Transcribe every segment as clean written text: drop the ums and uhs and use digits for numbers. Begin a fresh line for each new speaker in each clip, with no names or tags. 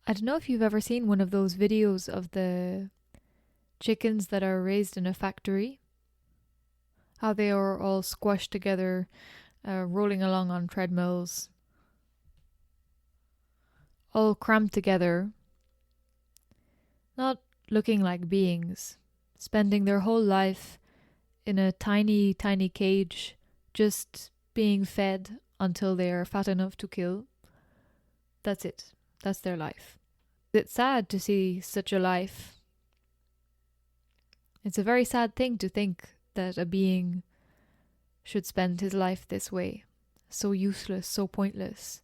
I don't know if you've ever seen one of those videos of the chickens that are raised in a factory, how they are all squashed together, rolling along on treadmills, all crammed together, not looking like beings, spending their whole life in a tiny, tiny cage, just being fed until they are fat enough to kill. That's it. That's their life. It's sad to see such a life. It's a very sad thing to think that a being should spend his life this way. So useless, so pointless,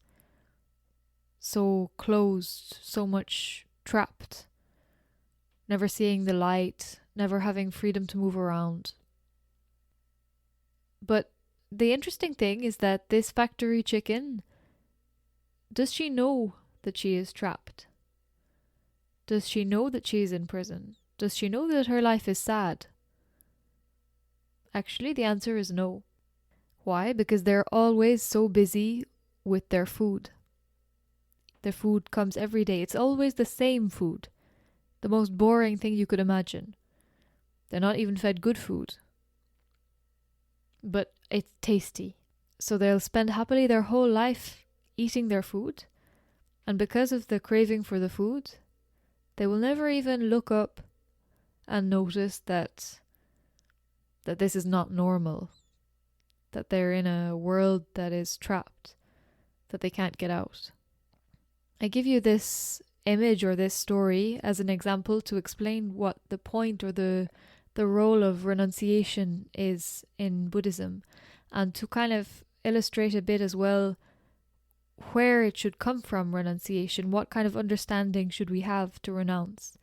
so closed, so much trapped, never seeing the light, never having freedom to move around. But the interesting thing is that this factory chicken, does she know that she is trapped? Does she know that she is in prison? Does she know that her life is sad? Actually, the answer is no. Why? Because they're always so busy with their food. Their food comes every day. It's always the same food. The most boring thing you could imagine. They're not even fed good food. But it's tasty. So they'll spend happily their whole life eating their food. And because of the craving for the food, they will never even look up and notice that this is not normal. That they're in a world that is trapped, that they can't get out. I give you this image or this story as an example to explain what the point or the role of renunciation is in Buddhism, and to kind of illustrate a bit as well where it should come from, renunciation. What kind of understanding should we have to renounce?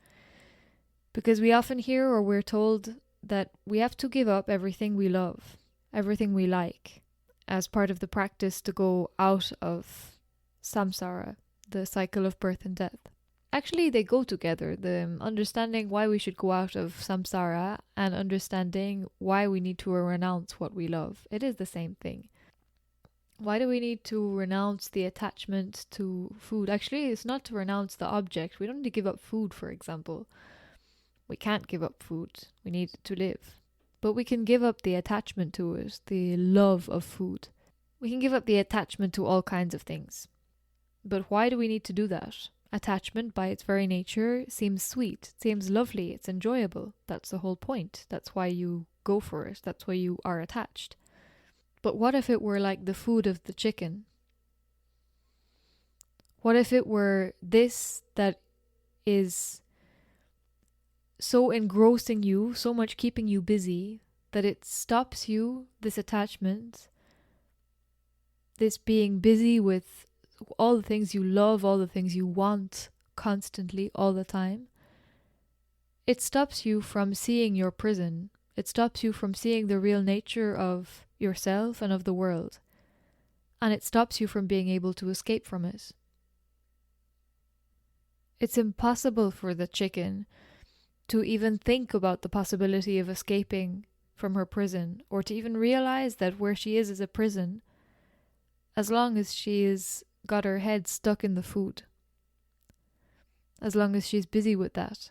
Because we often hear or we're told that we have to give up everything we love, everything we like, as part of the practice to go out of samsara, the cycle of birth and death. Actually, they go together. The understanding why we should go out of samsara and understanding why we need to renounce what we love. It is the same thing. Why do we need to renounce the attachment to food? Actually, it's not to renounce the object. We don't need to give up food, for example. We can't give up food. We need it to live. But we can give up the attachment to it, the love of food. We can give up the attachment to all kinds of things. But why do we need to do that? Attachment, by its very nature, seems sweet, seems lovely, it's enjoyable. That's the whole point. That's why you go for it. That's why you are attached. But what if it were like the food of the chicken? What if it were this that is so engrossing you, so much keeping you busy, that it stops you, this attachment, this being busy with all the things you love, all the things you want constantly, all the time. It stops you from seeing your prison. It stops you from seeing the real nature of yourself and of the world. And it stops you from being able to escape from it. It's impossible for the chicken to even think about the possibility of escaping from her prison, or to even realize that where she is a prison, as long as she is got her head stuck in the food, as long as she's busy with that.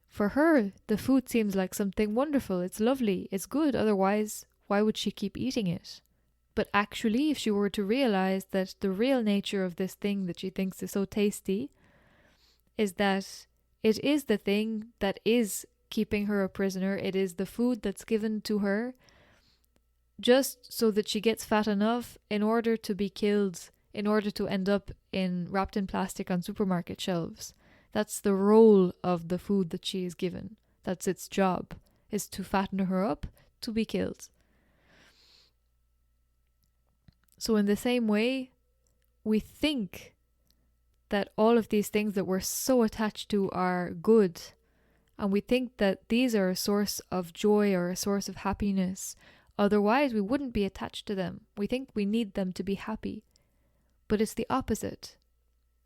For her, the food seems like something wonderful, it's lovely, it's good, otherwise why would she keep eating it? But actually, if she were to realize that the real nature of this thing that she thinks is so tasty is that it is the thing that is keeping her a prisoner, it is the food that's given to her just so that she gets fat enough in order to be killed, in order to end up wrapped in plastic on supermarket shelves. That's the role of the food that she is given. That's its job, is to fatten her up to be killed. So in the same way, we think that all of these things that we're so attached to are good, and we think that these are a source of joy or a source of happiness. Otherwise, we wouldn't be attached to them. We think we need them to be happy. But it's the opposite.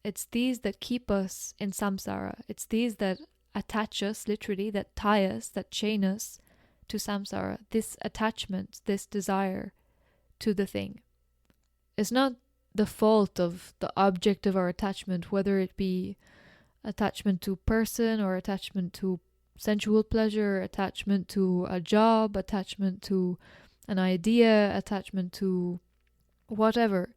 It's these that keep us in samsara. It's these that attach us, literally, that tie us, that chain us to samsara. This attachment, this desire to the thing. It's not the fault of the object of our attachment, whether it be attachment to person or attachment to sensual pleasure, attachment to a job, attachment to an idea, attachment to whatever.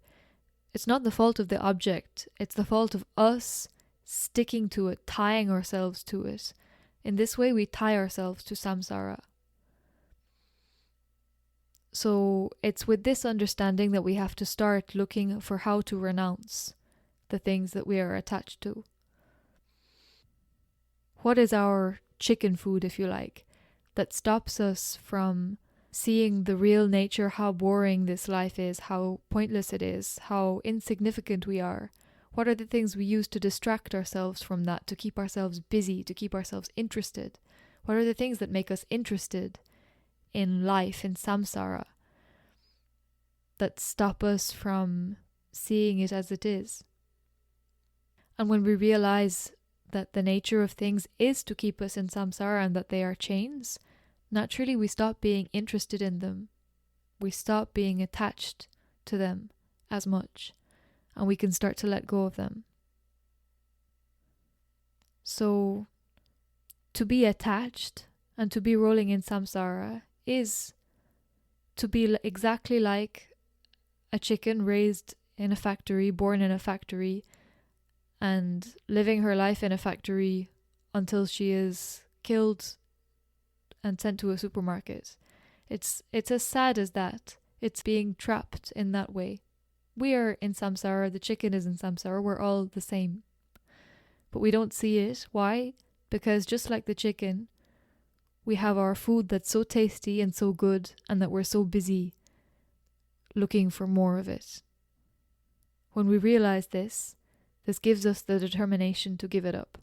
It's not the fault of the object, it's the fault of us sticking to it, tying ourselves to it. In this way, we tie ourselves to samsara. So it's with this understanding that we have to start looking for how to renounce the things that we are attached to. What is our chicken food, if you like, that stops us from seeing the real nature, how boring this life is, how pointless it is, how insignificant we are? What are the things we use to distract ourselves from that, to keep ourselves busy, to keep ourselves interested? What are the things that make us interested in life, in samsara, that stop us from seeing it as it is? And when we realize that the nature of things is to keep us in samsara and that they are chains, naturally we stop being interested in them. We stop being attached to them as much, and we can start to let go of them. So, to be attached and to be rolling in samsara is to be exactly like a chicken raised in a factory, born in a factory, and living her life in a factory until she is killed and sent to a supermarket. It's as sad as that. It's being trapped in that way. We are in samsara, the chicken is in samsara, we're all the same. But we don't see it. Why? Because just like the chicken, we have our food that's so tasty and so good, and that we're so busy looking for more of it. When we realize this gives us the determination to give it up.